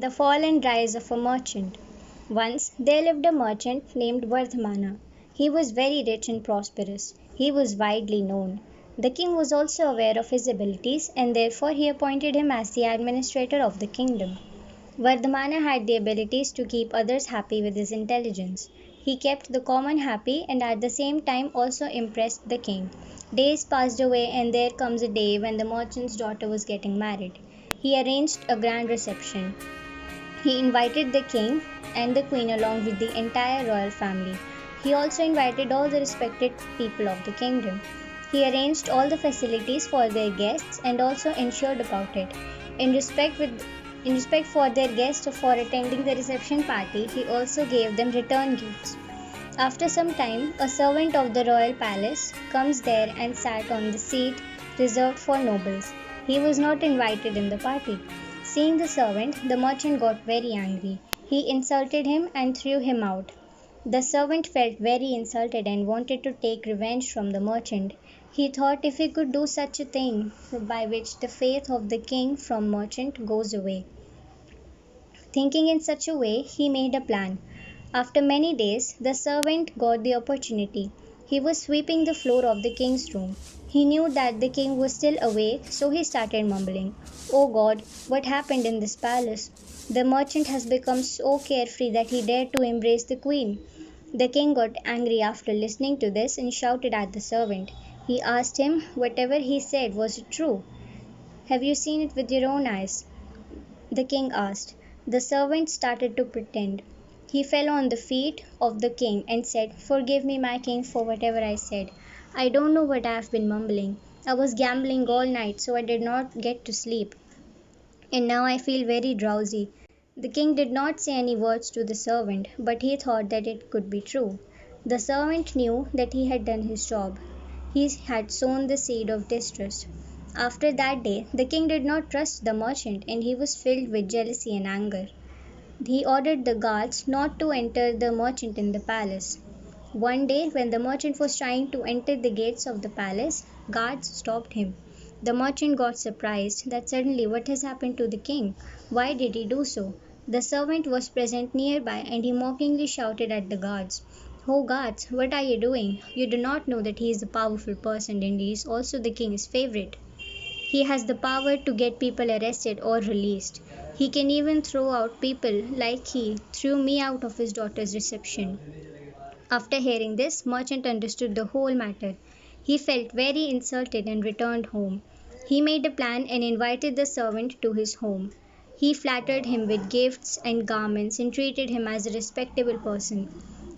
The Fall and Rise of a Merchant. Once there lived a merchant named Vardhamana. He was very rich and prosperous. He was widely known. The king was also aware of his abilities and therefore he appointed him as the administrator of the kingdom. Vardhamana had the abilities to keep others happy with his intelligence. He kept the common happy and at the same time also impressed the king. Days passed away and there comes a day when the merchant's daughter was getting married. He arranged a grand reception. He invited the king and the queen along with the entire royal family. He also invited all the respected people of the kingdom. He arranged all the facilities for their guests and also ensured about it. In respect for their guests for attending the reception party, he also gave them return gifts. After some time, a servant of the royal palace comes there and sat on the seat reserved for nobles. He was not invited in the party. Seeing the servant, the merchant got very angry. He insulted him and threw him out. The servant felt very insulted and wanted to take revenge from the merchant. He thought if he could do such a thing, by which the faith of the king from merchant goes away. Thinking in such a way, he made a plan. After many days, the servant got the opportunity. He was sweeping the floor of the king's room. He knew that the king was still awake, so he started mumbling, "Oh God, what happened in this palace? The merchant has become so carefree that he dared to embrace the queen." The king got angry after listening to this and shouted at the servant. He asked him whatever he said was it true. "Have you seen it with your own eyes?" the king asked. The servant started to pretend. He fell on the feet of the king and said, "Forgive me, my king, for whatever I said. I don't know what I have been mumbling. I was gambling all night, so I did not get to sleep. And now I feel very drowsy." The king did not say any words to the servant, but he thought that it could be true. The servant knew that he had done his job. He had sown the seed of distrust. After that day, the king did not trust the merchant and he was filled with jealousy and anger. He ordered the guards not to enter the merchant in the palace. One day, when the merchant was trying to enter the gates of the palace, guards stopped him. The merchant got surprised that suddenly what has happened to the king? Why did he do so? The servant was present nearby and he mockingly shouted at the guards, "Oh guards, what are you doing? You do not know that he is a powerful person and he is also the king's favorite. He has the power to get people arrested or released. He can even throw out people like he threw me out of his daughter's reception." After hearing this, merchant understood the whole matter. He felt very insulted and returned home. He made a plan and invited the servant to his home. He flattered him with gifts and garments and treated him as a respectable person.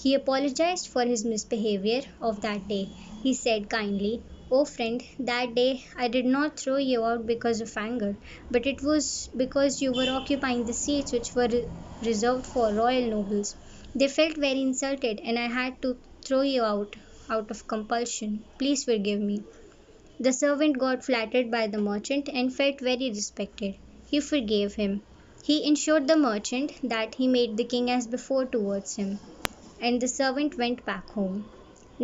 He apologized for his misbehavior of that day. He said kindly, "Oh friend, that day I did not throw you out because of anger, but it was because you were occupying the seats which were reserved for royal nobles. They felt very insulted and I had to throw you out of compulsion. Please forgive me." The servant got flattered by the merchant and felt very respected. He forgave him. He ensured the merchant that he made the king as before towards him, and the servant went back home.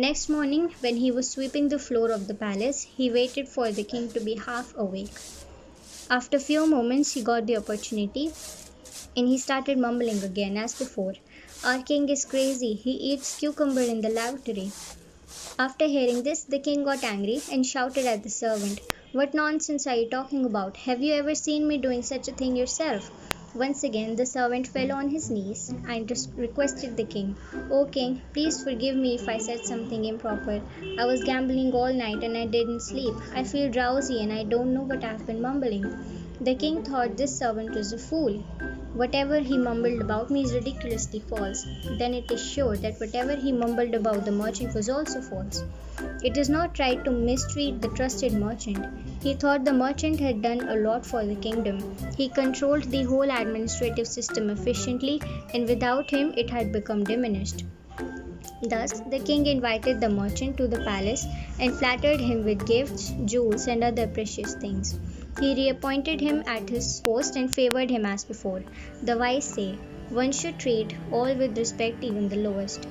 Next morning, when he was sweeping the floor of the palace, he waited for the king to be half awake. After few moments, he got the opportunity and he started mumbling again as before. "Our king is crazy. He eats cucumber in the lavatory." After hearing this, the king got angry and shouted at the servant, "What nonsense are you talking about? Have you ever seen me doing such a thing yourself?" Once again, the servant fell on his knees and requested the king, "O king, please forgive me if I said something improper. I was gambling all night and I didn't sleep. I feel drowsy and I don't know what I've been mumbling." The king thought this servant was a fool. Whatever he mumbled about me is ridiculously false. Then it is sure that whatever he mumbled about the merchant was also false. It is not right to mistreat the trusted merchant. He thought the merchant had done a lot for the kingdom. He controlled the whole administrative system efficiently, and without him it had become diminished. Thus, the king invited the merchant to the palace and flattered him with gifts, jewels, and other precious things. He reappointed him at his post and favored him as before. The wise say, "One should treat all with respect, even the lowest."